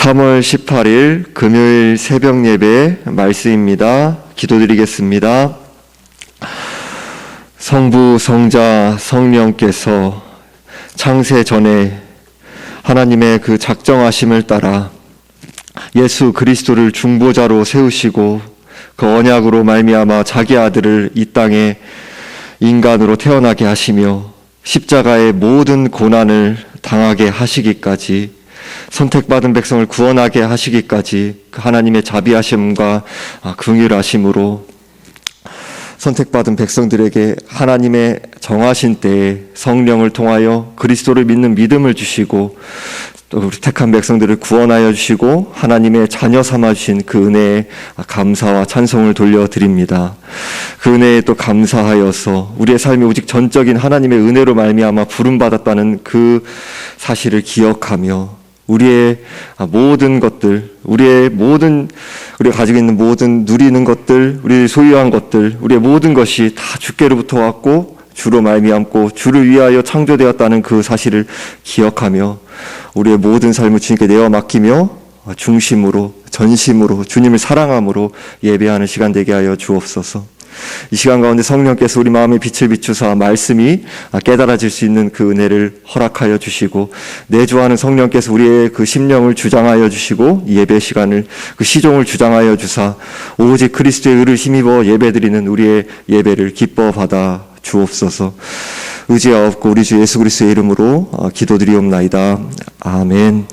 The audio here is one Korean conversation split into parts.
3월 18일 금요일 새벽 예배 말씀입니다. 기도드리겠습니다. 성부, 성자, 성령께서 창세 전에 하나님의 그 작정하심을 따라 예수 그리스도를 중보자로 세우시고 그 언약으로 말미암아 자기 아들을 이 땅에 인간으로 태어나게 하시며 십자가의 모든 고난을 당하게 하시기까지, 선택받은 백성을 구원하게 하시기까지 그 하나님의 자비하심과 긍휼하심으로 선택받은 백성들에게 하나님의 정하신 때에 성령을 통하여 그리스도를 믿는 믿음을 주시고, 또 우리 택한 백성들을 구원하여 주시고 하나님의 자녀 삼아 주신 그 은혜에 감사와 찬송을 돌려드립니다. 그 은혜에 또 감사하여서 우리의 삶이 오직 전적인 하나님의 은혜로 말미암아 부름받았다는 그 사실을 기억하며 우리의 모든 것들, 우리가 가지고 있는 모든 누리는 것들, 우리 소유한 것들, 우리의 모든 것이 다 주께로부터 왔고 주로 말미암고 주를 위하여 창조되었다는 그 사실을 기억하며 우리의 모든 삶을 주님께 내어 맡기며 중심으로, 전심으로, 주님을 사랑함으로 예배하는 시간 되게 하여 주옵소서. 이 시간 가운데 성령께서 우리 마음에 빛을 비추사 말씀이 깨달아질 수 있는 그 은혜를 허락하여 주시고, 내주하는 성령께서 우리의 그 심령을 주장하여 주시고 예배 시간을, 그 시종을 주장하여 주사 오직 그리스도의 의를 힘입어 예배드리는 우리의 예배를 기뻐 받아 주옵소서. 의지하옵고 우리 주 예수 그리스도의 이름으로 기도드리옵나이다. 아멘.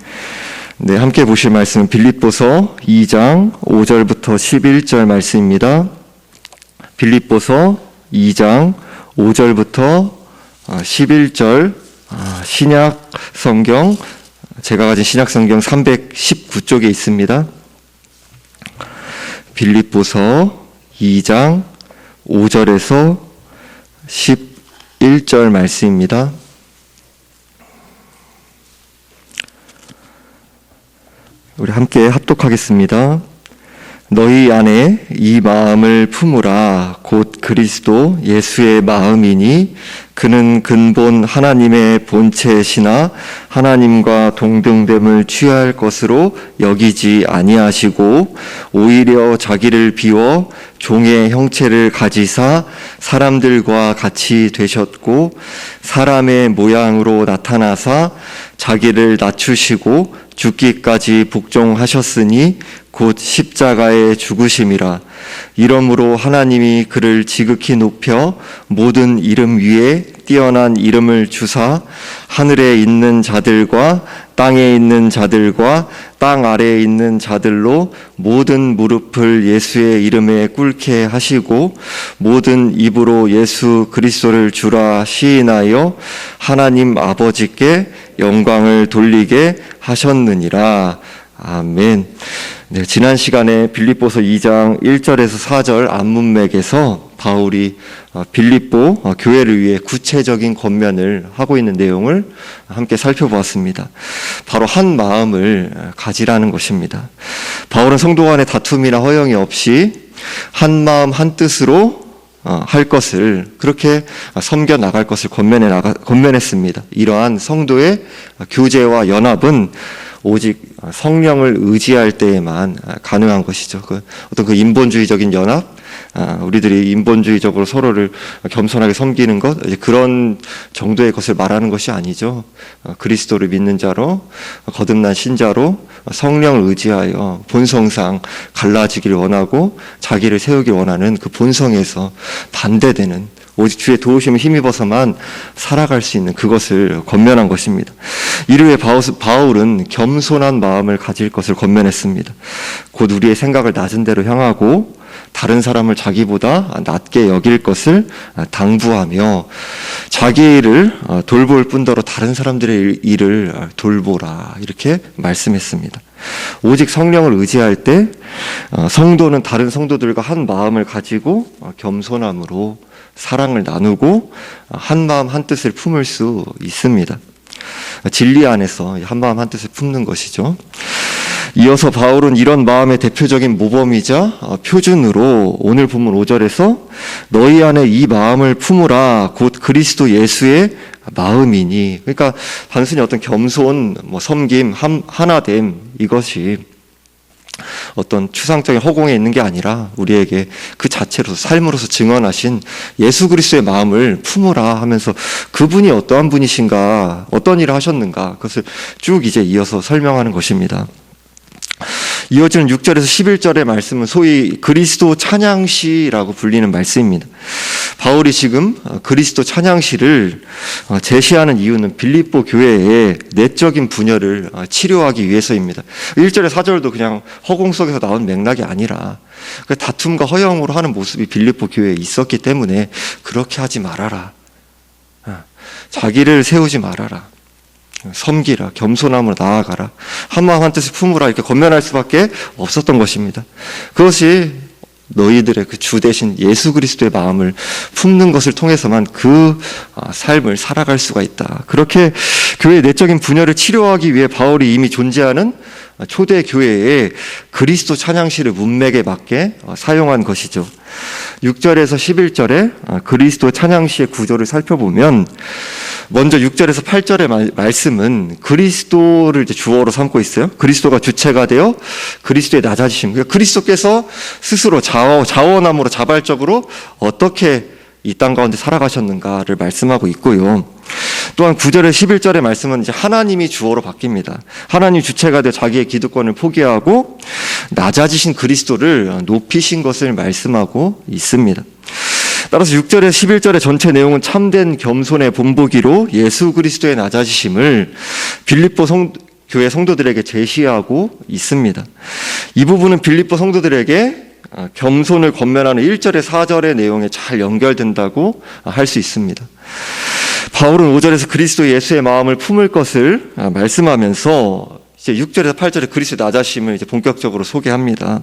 네, 함께 보실 말씀은 빌립보서 2장 5절부터 11절 말씀입니다. 빌립보서 2장 5절부터 11절, 신약 성경, 제가 가진 신약 성경 319쪽에 있습니다. 빌립보서 2장 5절에서 11절 말씀입니다. 우리 함께 합독하겠습니다. 너희 안에 이 마음을 품으라. 곧 그리스도 예수의 마음이니 그는 근본 하나님의 본체시나 하나님과 동등됨을 취할 것으로 여기지 아니하시고 오히려 자기를 비워 종의 형체를 가지사 사람들과 같이 되셨고 사람의 모양으로 나타나사 자기를 낮추시고 죽기까지 복종하셨으니 곧 십자가의 죽으심이라. 이러므로 하나님이 그를 지극히 높여 모든 이름 위에 뛰어난 이름을 주사 하늘에 있는 자들과 땅에 있는 자들과 땅 아래에 있는 자들로 모든 무릎을 예수의 이름에 꿇게 하시고 모든 입으로 예수 그리스도를 주라 시인하여 하나님 아버지께 영광을 돌리게 하셨느니라. 아멘. 네, 지난 시간에 빌립보서 2장 1절에서 4절 앞문맥에서 바울이 빌립보 교회를 위해 구체적인 권면을 하고 있는 내용을 함께 살펴보았습니다. 바로 한 마음을 가지라는 것입니다. 바울은 성도 간의 다툼이나 허영이 없이 한 마음 한 뜻으로 할 것을, 그렇게 섬겨 나갈 것을 권면했습니다. 이러한 성도의 교제와 연합은 오직 성령을 의지할 때에만 가능한 것이죠. 어떤 그 인본주의적인 연합, 우리들이 인본주의적으로 서로를 겸손하게 섬기는 것, 그런 정도의 것을 말하는 것이 아니죠. 그리스도를 믿는 자로, 거듭난 신자로 성령을 의지하여 본성상 갈라지기를 원하고 자기를 세우길 원하는 그 본성에서 반대되는, 오직 주의 도우심을 힘입어서만 살아갈 수 있는 그것을 권면한 것입니다. 이를 위해 바울은 겸손한 마음을 가질 것을 권면했습니다. 곧 우리의 생각을 낮은 데로 향하고 다른 사람을 자기보다 낮게 여길 것을 당부하며 자기의 일을 돌볼 뿐더러 다른 사람들의 일을 돌보라, 이렇게 말씀했습니다. 오직 성령을 의지할 때 성도는 다른 성도들과 한 마음을 가지고 겸손함으로 사랑을 나누고 한 마음 한 뜻을 품을 수 있습니다. 진리 안에서 한 마음 한 뜻을 품는 것이죠. 이어서 바울은 이런 마음의 대표적인 모범이자 표준으로 오늘 본문 5절에서 너희 안에 이 마음을 품으라 곧 그리스도 예수의 마음이니, 그러니까 단순히 어떤 겸손, 섬김, 하나됨, 이것이 어떤 추상적인 허공에 있는 게 아니라 우리에게 그 자체로서 삶으로서 증언하신 예수 그리스도의 마음을 품으라 하면서 그분이 어떠한 분이신가, 어떤 일을 하셨는가, 그것을 쭉 이제 이어서 설명하는 것입니다. 이어지는 6절에서 11절의 말씀은 소위 그리스도 찬양시라고 불리는 말씀입니다. 바울이 지금 그리스도 찬양시를 제시하는 이유는 빌립보 교회의 내적인 분열을 치료하기 위해서입니다. 1절에 4절도 그냥 허공 속에서 나온 맥락이 아니라 다툼과 허영으로 하는 모습이 빌립보 교회에 있었기 때문에 그렇게 하지 말아라, 자기를 세우지 말아라, 섬기라, 겸손함으로 나아가라, 한마음 한뜻을 품으라, 이렇게 권면할 수밖에 없었던 것입니다. 그것이 너희들의 그 주 대신 예수 그리스도의 마음을 품는 것을 통해서만 그 삶을 살아갈 수가 있다. 그렇게 교회의 내적인 분열을 치료하기 위해 바울이 이미 존재하는 초대 교회의 그리스도 찬양시를 문맥에 맞게 사용한 것이죠. 6절에서 11절에 그리스도 찬양시의 구조를 살펴보면 먼저 6절에서 8절의 말씀은 그리스도를 이제 주어로 삼고 있어요. 그리스도가 주체가 되어 그리스도의 낮아지심, 그러니까 그리스도께서 스스로 자원함으로 자발적으로 어떻게 이 땅 가운데 살아가셨는가를 말씀하고 있고요. 또한 9절에 11절의 말씀은 이제 하나님이 주어로 바뀝니다. 하나님 주체가 되어 자기의 기득권을 포기하고 낮아지신 그리스도를 높이신 것을 말씀하고 있습니다. 따라서 6절에 11절의 전체 내용은 참된 겸손의 본보기로 예수 그리스도의 낮아지심을 빌립보 교회 성도들에게 제시하고 있습니다. 이 부분은 빌립보 성도들에게 겸손을 권면하는 1절에 4절의 내용에 잘 연결된다고 할 수 있습니다. 바울은 5절에서 그리스도 예수의 마음을 품을 것을 말씀하면서 이제 6절에서 8절에 그리스도의 낮아심을 이제 본격적으로 소개합니다.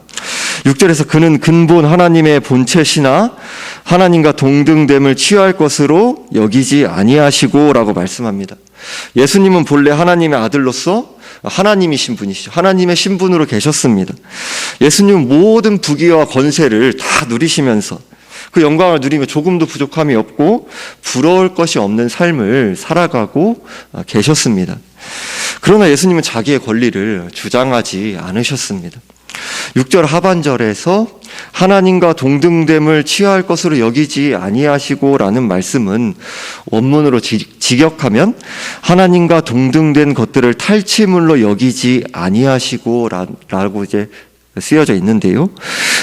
6절에서 그는 근본 하나님의 본체시나 하나님과 동등됨을 취할 것으로 여기지 아니하시고라고 말씀합니다. 예수님은 본래 하나님의 아들로서 하나님이신 분이시죠. 하나님의 신분으로 계셨습니다. 예수님은 모든 부귀와 권세를 다 누리시면서 그 영광을 누리며 조금도 부족함이 없고 부러울 것이 없는 삶을 살아가고 계셨습니다. 그러나 예수님은 자기의 권리를 주장하지 않으셨습니다. 6절 하반절에서 하나님과 동등됨을 취할 것으로 여기지 아니하시고라는 말씀은 원문으로 직역하면 하나님과 동등된 것들을 탈취물로 여기지 아니하시고라고 이제 쓰여져 있는데요.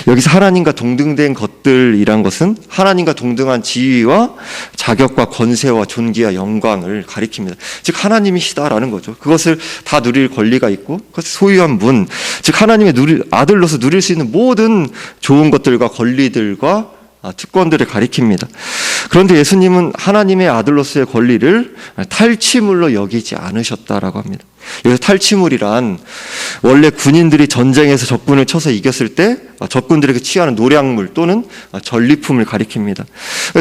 여기서 하나님과 동등된 것들이란 것은 하나님과 동등한 지위와 자격과 권세와 존귀와 영광을 가리킵니다. 즉 하나님이시다라는 거죠. 그것을 다 누릴 권리가 있고 그것을 소유한 분, 즉 하나님의 아들로서 누릴 수 있는 모든 좋은 것들과 권리들과 특권들을 가리킵니다. 그런데 예수님은 하나님의 아들로서의 권리를 탈취물로 여기지 않으셨다라고 합니다. 여기서 탈취물이란 원래 군인들이 전쟁에서 적군을 쳐서 이겼을 때 적군들에게 취하는 노량물 또는 전리품을 가리킵니다.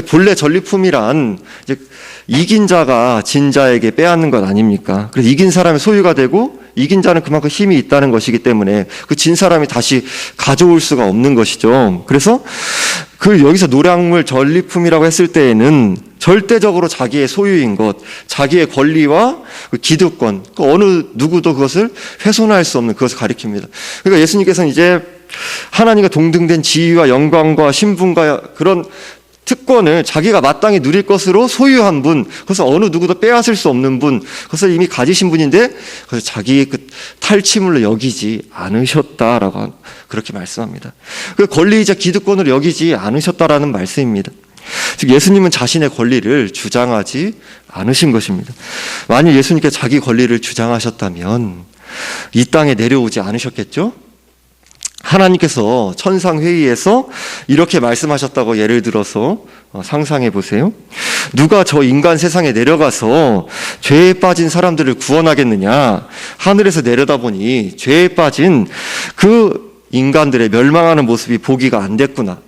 본래 전리품이란 이제 이긴 자가 진 자에게 빼앗는 것 아닙니까? 그래서 이긴 사람의 소유가 되고 이긴 자는 그만큼 힘이 있다는 것이기 때문에 그 진 사람이 다시 가져올 수가 없는 것이죠. 그래서 그 여기서 노량물 전리품이라고 했을 때에는 절대적으로 자기의 소유인 것, 자기의 권리와 그 기득권, 그 어느 누구도 그것을 훼손할 수 없는 그것을 가리킵니다. 그러니까 예수님께서는 이제 하나님과 동등된 지위와 영광과 신분과 그런 특권을 자기가 마땅히 누릴 것으로 소유한 분, 그것을 어느 누구도 빼앗을 수 없는 분, 그것을 이미 가지신 분인데 그래서 자기의 그 탈취물로 여기지 않으셨다라고 그렇게 말씀합니다. 그 권리이자 기득권을 여기지 않으셨다라는 말씀입니다. 즉 예수님은 자신의 권리를 주장하지 않으신 것입니다. 만일 예수님께 자기 권리를 주장하셨다면 이 땅에 내려오지 않으셨겠죠? 하나님께서 천상회의에서 이렇게 말씀하셨다고 예를 들어서 상상해 보세요. 누가 저 인간 세상에 내려가서 죄에 빠진 사람들을 구원하겠느냐? 하늘에서 내려다보니 죄에 빠진 그 인간들의 멸망하는 모습이 보기가 안 됐구나.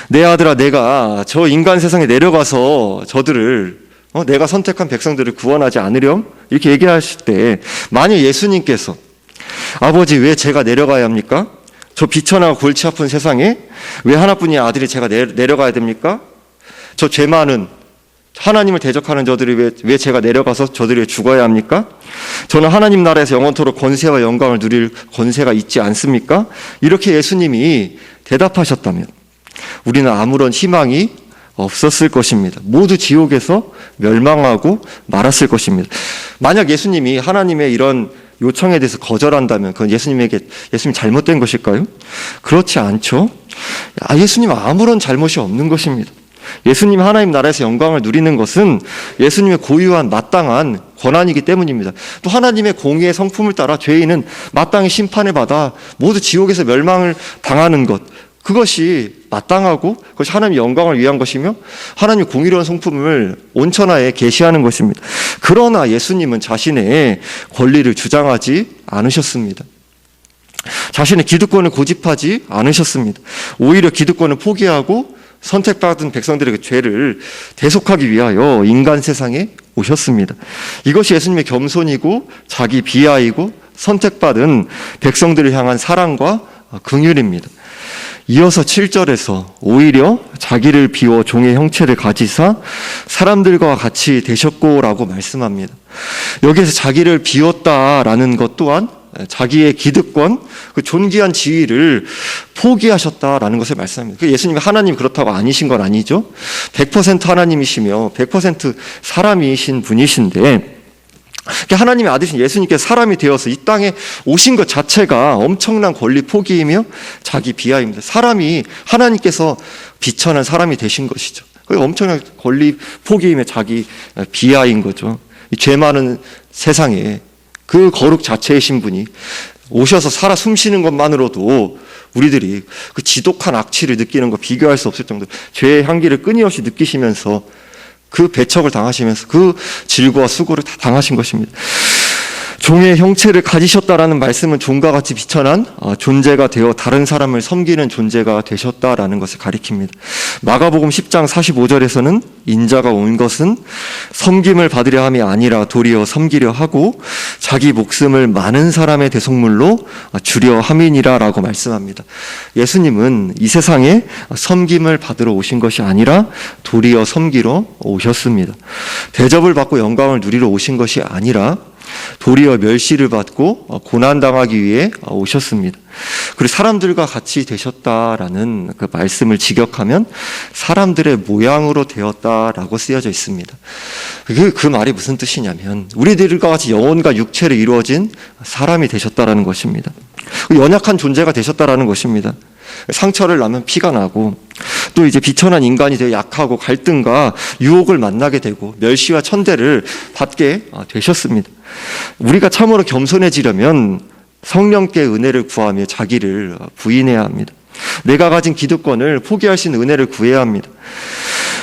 내 아들아, 내가 저 인간 세상에 내려가서 저들을 내가 선택한 백성들을 구원하지 않으렴? 이렇게 얘기하실 때 만약 예수님께서 아버지, 왜 제가 내려가야 합니까? 저 비천하고 골치 아픈 세상에 왜 하나뿐인 아들이 제가 내려가야 됩니까? 저 죄 많은 하나님을 대적하는 저들이 왜 제가 내려가서 저들이 죽어야 합니까? 저는 하나님 나라에서 영원토록 권세와 영광을 누릴 권세가 있지 않습니까? 이렇게 예수님이 대답하셨다면 우리는 아무런 희망이 없었을 것입니다. 모두 지옥에서 멸망하고 말았을 것입니다. 만약 예수님이 하나님의 이런 요청에 대해서 거절한다면 그건 예수님 잘못된 것일까요? 그렇지 않죠. 예수님 아무런 잘못이 없는 것입니다. 예수님 하나님 나라에서 영광을 누리는 것은 예수님의 고유한 마땅한 권한이기 때문입니다. 또 하나님의 공의의 성품을 따라 죄인은 마땅히 심판을 받아 모두 지옥에서 멸망을 당하는 것, 그것이 마땅하고 그것이 하나님의 영광을 위한 것이며 하나님의 공의로운 성품을 온천하에 계시하는 것입니다. 그러나 예수님은 자신의 권리를 주장하지 않으셨습니다. 자신의 기득권을 고집하지 않으셨습니다. 오히려 기득권을 포기하고 선택받은 백성들에게 죄를 대속하기 위하여 인간 세상에 오셨습니다. 이것이 예수님의 겸손이고 자기 비하이고 선택받은 백성들을 향한 사랑과 긍휼입니다. 이어서 7절에서 오히려 자기를 비워 종의 형체를 가지사 사람들과 같이 되셨고라고 말씀합니다. 여기에서 자기를 비웠다라는 것 또한 자기의 기득권, 그 존귀한 지위를 포기하셨다라는 것을 말씀합니다. 예수님이 하나님 그렇다고 아니신 건 아니죠. 100% 하나님이시며 100% 사람이신 분이신데 하나님의 아들이신 예수님께서 사람이 되어서 이 땅에 오신 것 자체가 엄청난 권리 포기이며 자기 비하입니다. 사람이 하나님께서 비천한 사람이 되신 것이죠. 그게 엄청난 권리 포기이며 자기 비하인 거죠. 이 죄 많은 세상에 그 거룩 자체이신 분이 오셔서 살아 숨쉬는 것만으로도 우리들이 그 지독한 악취를 느끼는 거 비교할 수 없을 정도로 죄의 향기를 끊임없이 느끼시면서 그 배척을 당하시면서 그 질고와 수고를 다 당하신 것입니다. 종의 형체를 가지셨다라는 말씀은 종과 같이 비천한 존재가 되어 다른 사람을 섬기는 존재가 되셨다라는 것을 가리킵니다. 마가복음 10장 45절에서는 인자가 온 것은 섬김을 받으려 함이 아니라 도리어 섬기려 하고 자기 목숨을 많은 사람의 대속물로 주려 함이니라 라고 말씀합니다. 예수님은 이 세상에 섬김을 받으러 오신 것이 아니라 도리어 섬기러 오셨습니다. 대접을 받고 영광을 누리러 오신 것이 아니라 도리어 멸시를 받고 고난당하기 위해 오셨습니다. 그리고 사람들과 같이 되셨다라는 그 말씀을 직역하면 사람들의 모양으로 되었다라고 쓰여져 있습니다. 그 말이 무슨 뜻이냐면 우리들과 같이 영혼과 육체로 이루어진 사람이 되셨다라는 것입니다. 연약한 존재가 되셨다라는 것입니다. 상처를 나면 피가 나고 또 이제 비천한 인간이 되어 약하고 갈등과 유혹을 만나게 되고 멸시와 천대를 받게 되셨습니다. 우리가 참으로 겸손해지려면 성령께 은혜를 구하며 자기를 부인해야 합니다. 내가 가진 기득권을 포기할 수 있는 은혜를 구해야 합니다.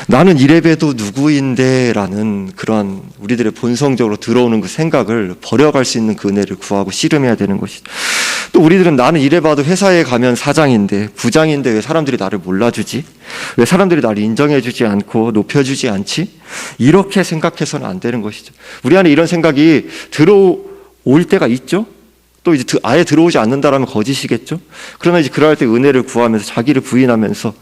나는 이래봬도 누구인데 라는 그러한 우리들의 본성적으로 들어오는 그 생각을 버려갈 수 있는 그 은혜를 구하고 씨름해야 되는 것이죠. 또 우리들은 나는 이래봐도 회사에 가면 사장인데 부장인데 왜 사람들이 나를 몰라주지? 왜 사람들이 나를 인정해주지 않고 높여주지 않지? 이렇게 생각해서는 안 되는 것이죠. 우리 안에 이런 생각이 들어올 때가 있죠. 또 이제 아예 들어오지 않는다라면 거짓이겠죠. 그러나 이제 그럴 때 은혜를 구하면서 자기를 부인하면서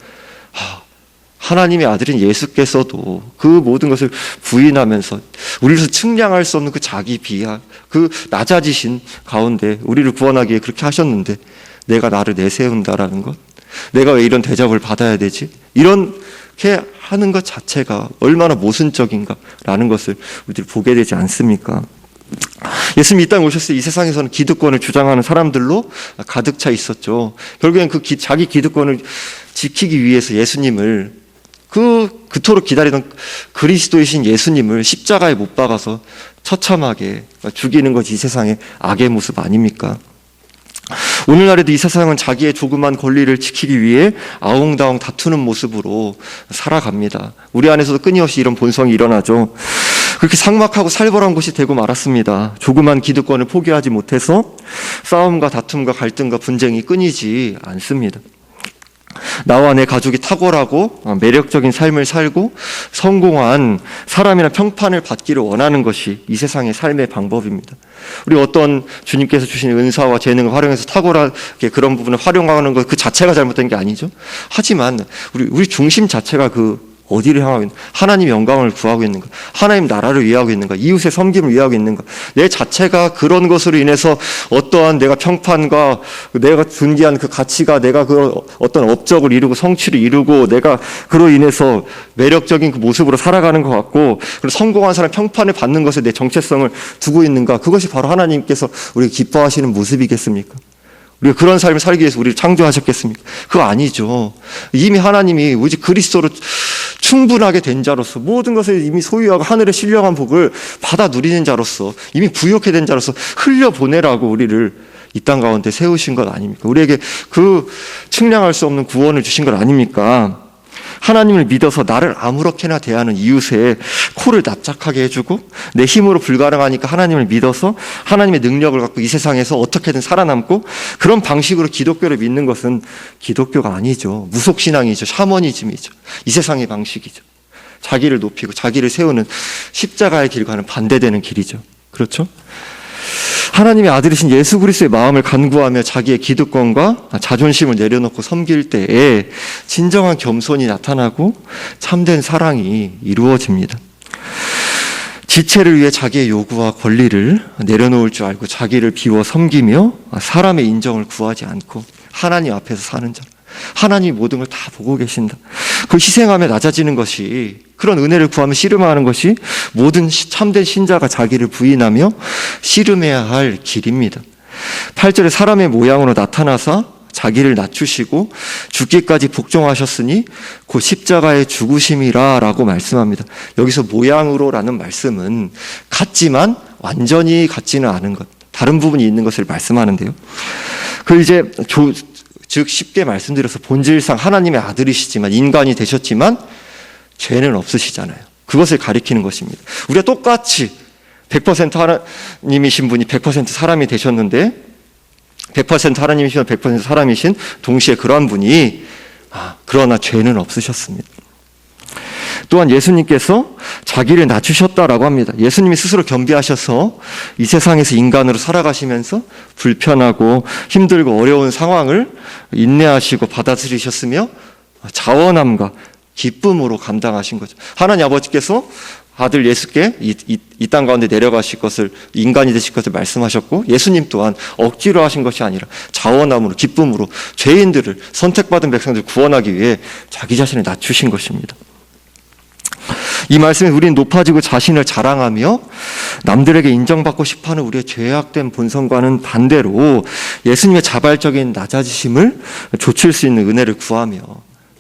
하나님의 아들인 예수께서도 그 모든 것을 부인하면서 우리를 측량할 수 없는 그 자기 비하, 그 낮아지신 가운데 우리를 구원하기 위해 그렇게 하셨는데 내가 나를 내세운다라는 것, 내가 왜 이런 대접을 받아야 되지? 이렇게 하는 것 자체가 얼마나 모순적인가라는 것을 우리들이 보게 되지 않습니까? 예수님이 이 땅에 오셨을 때 이 세상에서는 기득권을 주장하는 사람들로 가득 차 있었죠. 결국엔 자기 기득권을 지키기 위해서 예수님을 그토록 기다리던 그리스도이신 예수님을 십자가에 못 박아서 처참하게 죽이는 것이 이 세상의 악의 모습 아닙니까? 오늘날에도 이 세상은 자기의 조그만 권리를 지키기 위해 아웅다웅 다투는 모습으로 살아갑니다. 우리 안에서도 끊임없이 이런 본성이 일어나죠. 그렇게 삭막하고 살벌한 곳이 되고 말았습니다. 조그만 기득권을 포기하지 못해서 싸움과 다툼과 갈등과 분쟁이 끊이지 않습니다. 나와 내 가족이 탁월하고 매력적인 삶을 살고 성공한 사람이나 평판을 받기를 원하는 것이 이 세상의 삶의 방법입니다. 우리 어떤 주님께서 주신 은사와 재능을 활용해서 탁월하게 그런 부분을 활용하는 것 그 자체가 잘못된 게 아니죠. 하지만 우리 중심 자체가 어디를 향하고 있는가? 하나님의 영광을 구하고 있는가? 하나님 나라를 위하고 있는가? 이웃의 섬김을 위하고 있는가? 내 자체가 그런 것으로 인해서 어떠한 내가 평판과 내가 존귀한 그 가치가 내가 그 어떤 업적을 이루고 성취를 이루고 내가 그로 인해서 매력적인 그 모습으로 살아가는 것 같고 그리고 성공한 사람 평판을 받는 것에 내 정체성을 두고 있는가? 그것이 바로 하나님께서 우리가 기뻐하시는 모습이겠습니까? 우리가 그런 삶을 살기 위해서 우리를 창조하셨겠습니까? 그거 아니죠. 이미 하나님이 오직 그리스도로 충분하게 된 자로서 모든 것을 이미 소유하고 하늘의 신령한 복을 받아 누리는 자로서 이미 부욕해 된 자로서 흘려보내라고 우리를 이 땅 가운데 세우신 것 아닙니까? 우리에게 그 측량할 수 없는 구원을 주신 것 아닙니까? 하나님을 믿어서 나를 아무렇게나 대하는 이웃의 코를 납작하게 해주고 내 힘으로 불가능하니까 하나님을 믿어서 하나님의 능력을 갖고 이 세상에서 어떻게든 살아남고 그런 방식으로 기독교를 믿는 것은 기독교가 아니죠. 무속신앙이죠. 샤머니즘이죠. 이 세상의 방식이죠. 자기를 높이고 자기를 세우는 십자가의 길과는 반대되는 길이죠. 그렇죠? 하나님의 아들이신 예수 그리스도의 마음을 간구하며 자기의 기득권과 자존심을 내려놓고 섬길 때에 진정한 겸손이 나타나고 참된 사랑이 이루어집니다. 지체를 위해 자기의 요구와 권리를 내려놓을 줄 알고 자기를 비워 섬기며 사람의 인정을 구하지 않고 하나님 앞에서 사는 자. 하나님이 모든 걸 다 보고 계신다. 그 희생하며 낮아지는 것이 그런 은혜를 구하며 씨름하는 것이 모든 참된 신자가 자기를 부인하며 씨름해야 할 길입니다. 8절에 사람의 모양으로 나타나사 자기를 낮추시고 죽기까지 복종하셨으니 곧 십자가의 죽으심이라 라고 말씀합니다. 여기서 모양으로라는 말씀은 같지만 완전히 같지는 않은 것, 다른 부분이 있는 것을 말씀하는데요. 즉 쉽게 말씀드려서 본질상 하나님의 아들이시지만 인간이 되셨지만 죄는 없으시잖아요. 그것을 가리키는 것입니다. 우리가 똑같이 100% 하나님이신 분이 100% 사람이 되셨는데 100% 하나님이시면 100% 사람이신 동시에 그러한 분이 그러나 죄는 없으셨습니다. 또한 예수님께서 자기를 낮추셨다라고 합니다. 예수님이 스스로 겸비하셔서 이 세상에서 인간으로 살아가시면서 불편하고 힘들고 어려운 상황을 인내하시고 받아들이셨으며 자원함과 기쁨으로 감당하신 거죠. 하나님 아버지께서 아들 예수께 이 땅 가운데 내려가실 것을 인간이 되실 것을 말씀하셨고 예수님 또한 억지로 하신 것이 아니라 자원함으로 기쁨으로 죄인들을 선택받은 백성들을 구원하기 위해 자기 자신을 낮추신 것입니다. 이 말씀에 우리는 높아지고 자신을 자랑하며 남들에게 인정받고 싶어하는 우리의 죄악된 본성과는 반대로 예수님의 자발적인 낮아지심을 좇을 수 있는 은혜를 구하며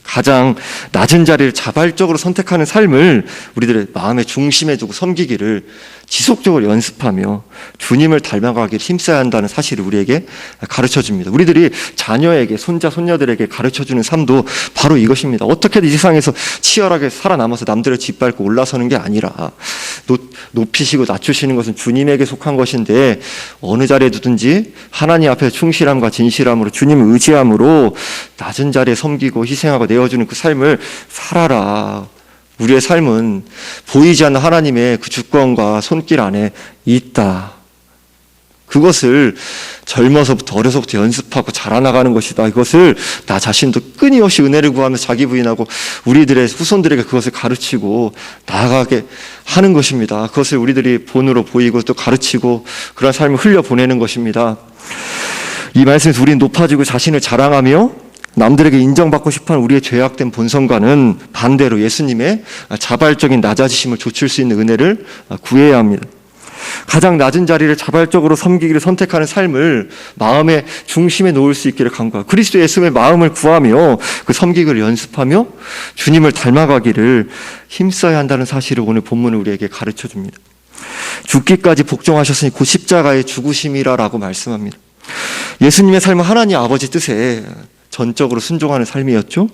가장 낮은 자리를 자발적으로 선택하는 삶을 우리들의 마음의 중심에 두고 섬기기를 지속적으로 연습하며 주님을 닮아가기를 힘써야 한다는 사실을 우리에게 가르쳐줍니다. 우리들이 자녀에게 손자, 손녀들에게 가르쳐주는 삶도 바로 이것입니다. 어떻게든 이 세상에서 치열하게 살아남아서 남들을 짓밟고 올라서는 게 아니라 높이시고 낮추시는 것은 주님에게 속한 것인데 어느 자리에 두든지 하나님 앞에 충실함과 진실함으로 주님을 의지함으로 낮은 자리에 섬기고 희생하고 내어주는 그 삶을 살아라. 우리의 삶은 보이지 않는 하나님의 그 주권과 손길 안에 있다. 그것을 젊어서부터 어려서부터 연습하고 자라나가는 것이다. 이것을 나 자신도 끊임없이 은혜를 구하면서 자기 부인하고 우리들의 후손들에게 그것을 가르치고 나아가게 하는 것입니다. 그것을 우리들이 본으로 보이고 또 가르치고 그런 삶을 흘려보내는 것입니다. 이 말씀에서 우리는 높아지고 자신을 자랑하며 남들에게 인정받고 싶어하는 우리의 죄악된 본성과는 반대로 예수님의 자발적인 낮아지심을 좇을 수 있는 은혜를 구해야 합니다. 가장 낮은 자리를 자발적으로 섬기기를 선택하는 삶을 마음의 중심에 놓을 수 있기를 간구하고 그리스도 예수의 마음을 구하며 그 섬기기를 연습하며 주님을 닮아가기를 힘써야 한다는 사실을 오늘 본문은 우리에게 가르쳐줍니다. 죽기까지 복종하셨으니 곧 십자가의 죽으심이라라고 말씀합니다. 예수님의 삶은 하나님 아버지 뜻에 전적으로 순종하는 삶이었죠.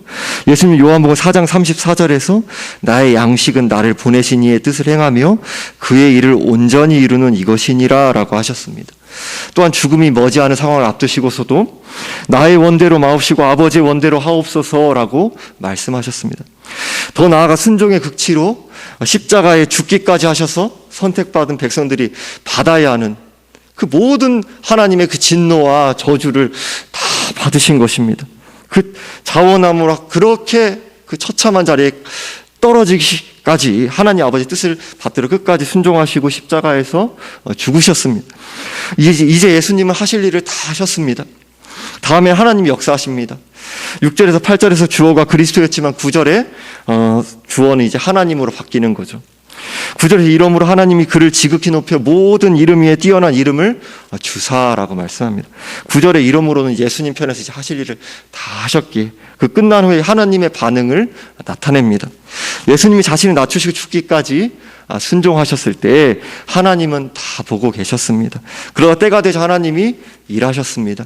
예수님 요한복음 4장 34절에서 나의 양식은 나를 보내신 이의 뜻을 행하며 그의 일을 온전히 이루는 이것이니라 라고 하셨습니다. 또한 죽음이 머지않은 상황을 앞두시고서도 나의 원대로 마옵시고 아버지의 원대로 하옵소서라고 말씀하셨습니다. 더 나아가 순종의 극치로 십자가에 죽기까지 하셔서 선택받은 백성들이 받아야 하는 그 모든 하나님의 그 진노와 저주를 다 받으신 것입니다. 그 자원함으로 그렇게 그 처참한 자리에 떨어지기까지 하나님 아버지 뜻을 받들어 끝까지 순종하시고 십자가에서 죽으셨습니다. 이제 예수님은 하실 일을 다 하셨습니다. 다음에 하나님이 역사하십니다. 6절에서 8절에서 주어가 그리스도였지만 9절에 주어는 이제 하나님으로 바뀌는 거죠. 9절에서 이러므로 하나님이 그를 지극히 높여 모든 이름 위에 뛰어난 이름을 주사라고 말씀합니다. 9절에 이러므로는 예수님 편에서 이제 하실 일을 다 하셨기에 그 끝난 후에 하나님의 반응을 나타냅니다. 예수님이 자신을 낮추시고 죽기까지 순종하셨을 때 하나님은 다 보고 계셨습니다. 그러다 때가 되자 하나님이 일하셨습니다.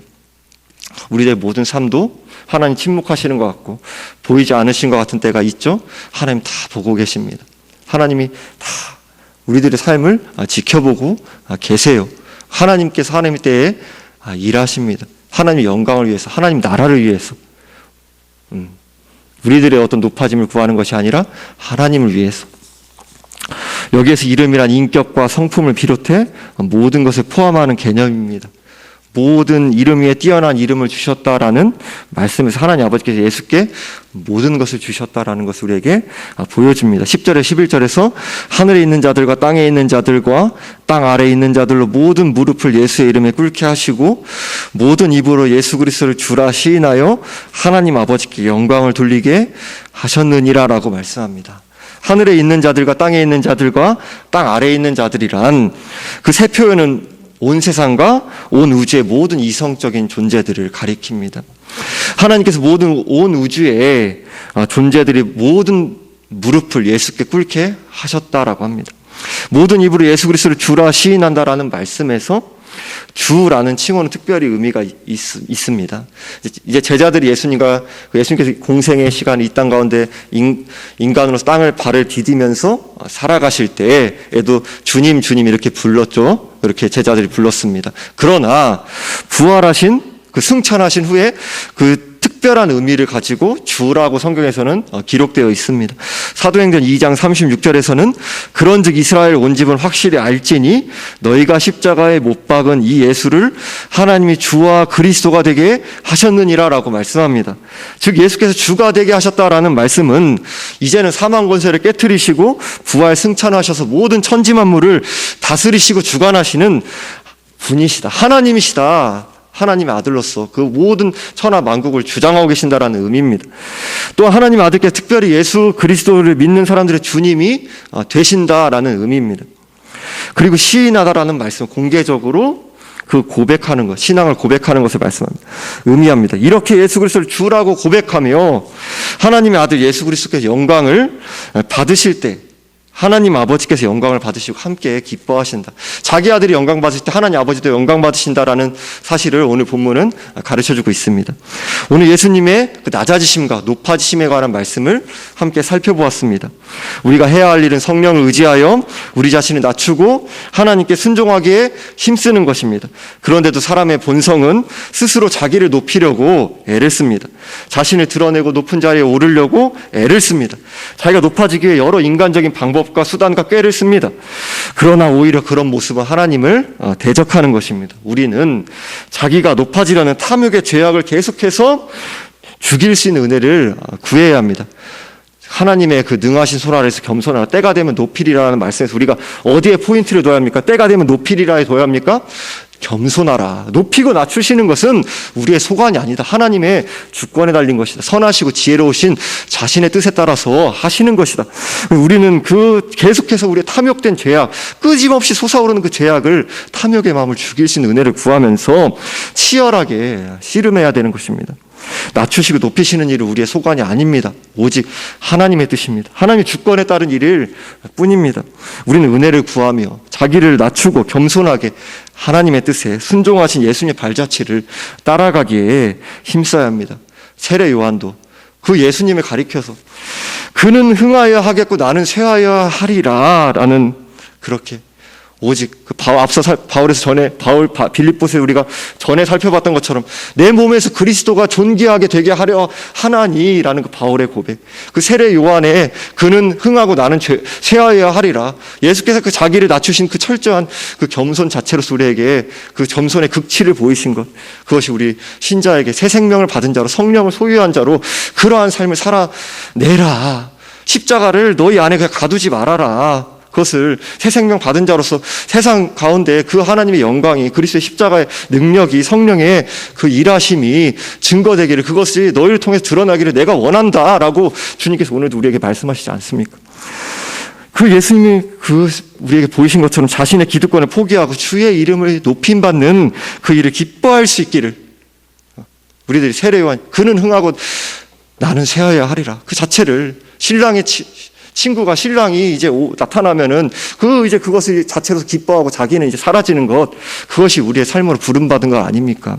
우리의 모든 삶도 하나님 침묵하시는 것 같고 보이지 않으신 것 같은 때가 있죠. 하나님 다 보고 계십니다. 하나님이 다 우리들의 삶을 지켜보고 계세요. 하나님께서 하나님의 때에 일하십니다. 하나님의 영광을 위해서, 하나님 나라를 위해서, 우리들의 어떤 높아짐을 구하는 것이 아니라 하나님을 위해서. 여기에서 이름이란 인격과 성품을 비롯해 모든 것을 포함하는 개념입니다. 모든 이름 위에 뛰어난 이름을 주셨다라는 말씀에서 하나님 아버지께서 예수께 모든 것을 주셨다라는 것을 우리에게 보여줍니다. 10절에 11절에서 하늘에 있는 자들과 땅에 있는 자들과 땅 아래에 있는 자들로 모든 무릎을 예수의 이름에 꿇게 하시고 모든 입으로 예수 그리스도를 주라 시인하여 하나님 아버지께 영광을 돌리게 하셨느니라라고 말씀합니다. 하늘에 있는 자들과 땅에 있는 자들과 땅 아래에 있는 자들이란 그 세 표현은 온 세상과 온 우주의 모든 이성적인 존재들을 가리킵니다. 하나님께서 모든 온 우주의 존재들이 모든 무릎을 예수께 꿇게 하셨다라고 합니다. 모든 입으로 예수 그리스도를 주라 시인한다라는 말씀에서 주라는 칭호는 특별히 의미가 있습니다. 이제 제자들이 예수님께서 공생의 시간 이 땅 가운데 인간으로서 땅을 발을 디디면서 살아가실 때에도 주님 주님 이렇게 불렀죠. 이렇게 제자들이 불렀습니다. 그러나 부활하신 그 승천하신 후에 그 특별한 의미를 가지고 주라고 성경에서는 기록되어 있습니다. 사도행전 2장 36절에서는 그런즉 이스라엘 온 집은 확실히 알지니 너희가 십자가에 못 박은 이 예수를 하나님이 주와 그리스도가 되게 하셨느니라 라고 말씀합니다. 즉 예수께서 주가 되게 하셨다라는 말씀은 이제는 사망 권세를 깨트리시고 부활 승천하셔서 모든 천지 만물을 다스리시고 주관하시는 분이시다. 하나님이시다. 하나님의 아들로서 그 모든 천하 만국을 주장하고 계신다라는 의미입니다. 또 하나님의 아들께 특별히 예수 그리스도를 믿는 사람들의 주님이 되신다라는 의미입니다. 그리고 시인하다라는 말씀, 공개적으로 그 고백하는 것, 신앙을 고백하는 것을 말씀합니다. 의미합니다. 이렇게 예수 그리스도를 주라고 고백하며 하나님의 아들 예수 그리스도께서 영광을 받으실 때 하나님 아버지께서 영광을 받으시고 함께 기뻐하신다. 자기 아들이 영광 받으실 때 하나님 아버지도 영광 받으신다라는 사실을 오늘 본문은 가르쳐주고 있습니다. 오늘 예수님의 그 낮아지심과 높아지심에 관한 말씀을 함께 살펴보았습니다. 우리가 해야 할 일은 성령을 의지하여 우리 자신을 낮추고 하나님께 순종하기에 힘쓰는 것입니다. 그런데도 사람의 본성은 스스로 자기를 높이려고 애를 씁니다. 자신을 드러내고 높은 자리에 오르려고 애를 씁니다. 자기가 높아지기 위해 여러 인간적인 방법과 수단과 꾀를 씁니다. 그러나 오히려 그런 모습은 하나님을 대적하는 것입니다. 우리는 자기가 높아지려는 탐욕의 죄악을 계속해서 죽일 수 있는 은혜를 구해야 합니다. 하나님의 그 능하신 손 아래서 겸손하라. 때가 되면 높이리라는 말씀에서 우리가 어디에 포인트를 둬야 합니까? 때가 되면 높이리라에 둬야 합니까? 겸손하라. 높이고 낮추시는 것은 우리의 소관이 아니다. 하나님의 주권에 달린 것이다. 선하시고 지혜로우신 자신의 뜻에 따라서 하시는 것이다. 우리는 그 계속해서 우리의 탐욕된 죄악, 끄짐없이 솟아오르는 그 죄악을 탐욕의 마음을 죽일 수 있는 은혜를 구하면서 치열하게 씨름해야 되는 것입니다. 낮추시고 높이시는 일은 우리의 소관이 아닙니다. 오직 하나님의 뜻입니다. 하나님의 주권에 따른 일일 뿐입니다. 우리는 은혜를 구하며 자기를 낮추고 겸손하게 하나님의 뜻에 순종하신 예수님의 발자취를 따라가기에 힘써야 합니다. 세례 요한도 그 예수님을 가리켜서 그는 흥하여야 하겠고 나는 쇠하여야 하리라 라는 그렇게 오직 앞서 바울에서 빌립보서에 우리가 전에 살펴봤던 것처럼 내 몸에서 그리스도가 존귀하게 되게 하려 하나니라는 그 바울의 고백, 그 세례 요한의 그는 흥하고 나는 쇠하여야 하리라, 예수께서 그 자기를 낮추신 그 철저한 그 겸손 자체로서 우리에게 그 겸손의 극치를 보이신 것, 그것이 우리 신자에게 새 생명을 받은 자로 성령을 소유한 자로 그러한 삶을 살아내라. 십자가를 너희 안에 그냥 가두지 말아라. 그것을 새 생명 받은 자로서 세상 가운데 그 하나님의 영광이, 그리스도의 십자가의 능력이, 성령의 그 일하심이 증거되기를, 그것이 너희를 통해서 드러나기를 내가 원한다라고 주님께서 오늘도 우리에게 말씀하시지 않습니까? 그 예수님이 그 우리에게 보이신 것처럼 자신의 기득권을 포기하고 주의 이름을 높임받는 그 일을 기뻐할 수 있기를, 우리들이 세례 요한 그는 흥하고 나는 쇠하여야 하리라, 그 자체를 신랑의 친구가, 신랑이 이제 나타나면은 이제 그것을 자체로 기뻐하고 자기는 이제 사라지는 것, 그것이 우리의 삶으로 부름받은 거 아닙니까?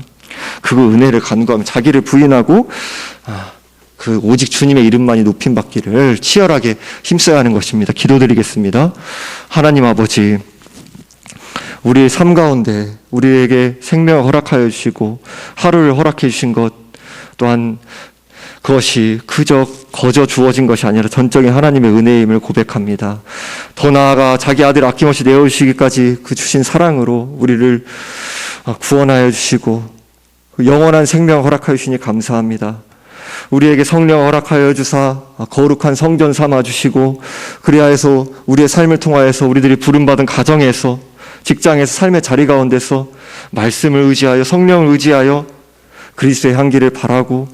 그 은혜를 간구하며 자기를 부인하고 그 오직 주님의 이름만이 높임받기를 치열하게 힘써야 하는 것입니다. 기도드리겠습니다. 하나님 아버지, 우리의 삶 가운데 우리에게 생명을 허락하여 주시고 하루를 허락해 주신 것 또한 그것이 그저 거저 주어진 것이 아니라 전적인 하나님의 은혜임을 고백합니다. 더 나아가 자기 아들 아낌없이 내어주시기까지 그 주신 사랑으로 우리를 구원하여 주시고 영원한 생명을 허락하여 주시니 감사합니다. 우리에게 성령 허락하여 주사 거룩한 성전 삼아 주시고, 그리하여서 우리의 삶을 통하여서 우리들이 부름받은 가정에서, 직장에서, 삶의 자리 가운데서 말씀을 의지하여, 성령을 의지하여 그리스도의 향기를 바라고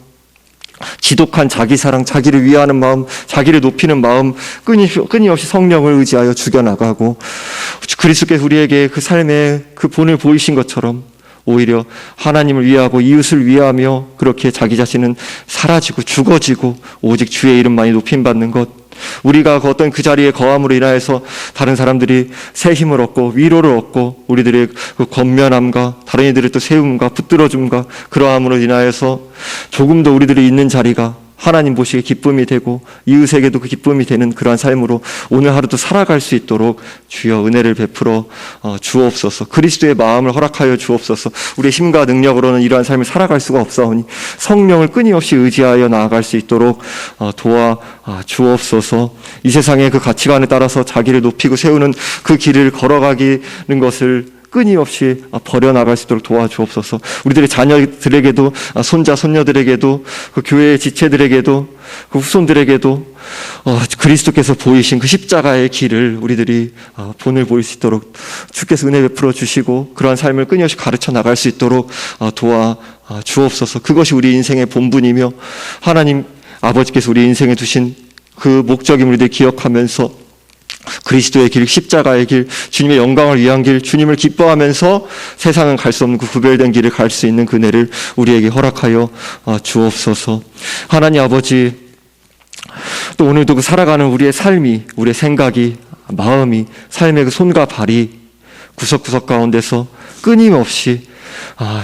지독한 자기 사랑, 자기를 위하는 마음, 자기를 높이는 마음 끊임없이 성령을 의지하여 죽여나가고, 그리스도께서 우리에게 그 삶의 그 본을 보이신 것처럼 오히려 하나님을 위하고 이웃을 위하며 그렇게 자기 자신은 사라지고 죽어지고 오직 주의 이름만이 높임받는 것, 우리가 어떤 그 자리에 거함으로 인하여서 다른 사람들이 새 힘을 얻고 위로를 얻고 우리들의 그 권면함과 다른 이들의 또 세움과 붙들어줌과 그러함으로 인하여서 조금 더 우리들이 있는 자리가 하나님 보시기에 기쁨이 되고 이웃에게도 그 기쁨이 되는 그러한 삶으로 오늘 하루도 살아갈 수 있도록 주여 은혜를 베풀어 주옵소서. 그리스도의 마음을 허락하여 주옵소서. 우리의 힘과 능력으로는 이러한 삶을 살아갈 수가 없사오니 성령을 끊임없이 의지하여 나아갈 수 있도록 도와 주옵소서. 이 세상의 그 가치관에 따라서 자기를 높이고 세우는 그 길을 걸어가기는 것을 끊임없이 버려나갈 수 있도록 도와주옵소서. 우리들의 자녀들에게도, 손자, 손녀들에게도, 그 교회의 지체들에게도, 그 후손들에게도 그리스도께서 보이신 그 십자가의 길을 우리들이 본을 보일 수 있도록 주께서 은혜 베풀어 주시고 그러한 삶을 끊임없이 가르쳐 나갈 수 있도록 도와 주옵소서. 그것이 우리 인생의 본분이며 하나님 아버지께서 우리 인생에 두신 그 목적임 우리들이 기억하면서 그리스도의 길, 십자가의 길, 주님의 영광을 위한 길, 주님을 기뻐하면서 세상은 갈 수 없는 그 구별된 길을 갈 수 있는 그 은혜를 우리에게 허락하여 주옵소서. 하나님 아버지, 또 오늘도 그 살아가는 우리의 삶이, 우리의 생각이, 마음이, 삶의 그 손과 발이 구석구석 가운데서 끊임없이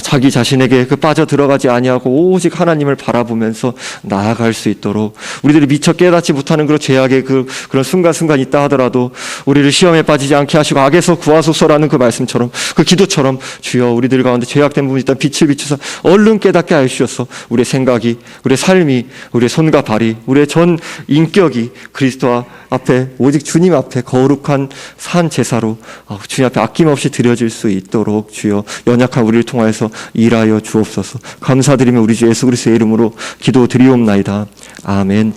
자기 자신에게 그 빠져 들어가지 아니하고 오직 하나님을 바라보면서 나아갈 수 있도록 우리들이 미처 깨닫지 못하는 그런 죄악의 그런 순간순간 있다 하더라도 우리를 시험에 빠지지 않게 하시고 악에서 구하소서라는 그 말씀처럼 그 기도처럼 주여 우리들 가운데 죄악된 부분이 있다면 빛을 비추사 얼른 깨닫게 하여 주셔서 우리의 생각이, 우리의 삶이, 우리의 손과 발이, 우리의 전 인격이 그리스도 앞에 오직 주님 앞에 거룩한 산 제사로 주님 앞에 아낌없이 드려질 수 있도록 주여 연약한 우리를 통하여서 일하여 주옵소서. 감사드리며 우리 주 예수 그리스도의 이름으로 기도드리옵나이다. 아멘.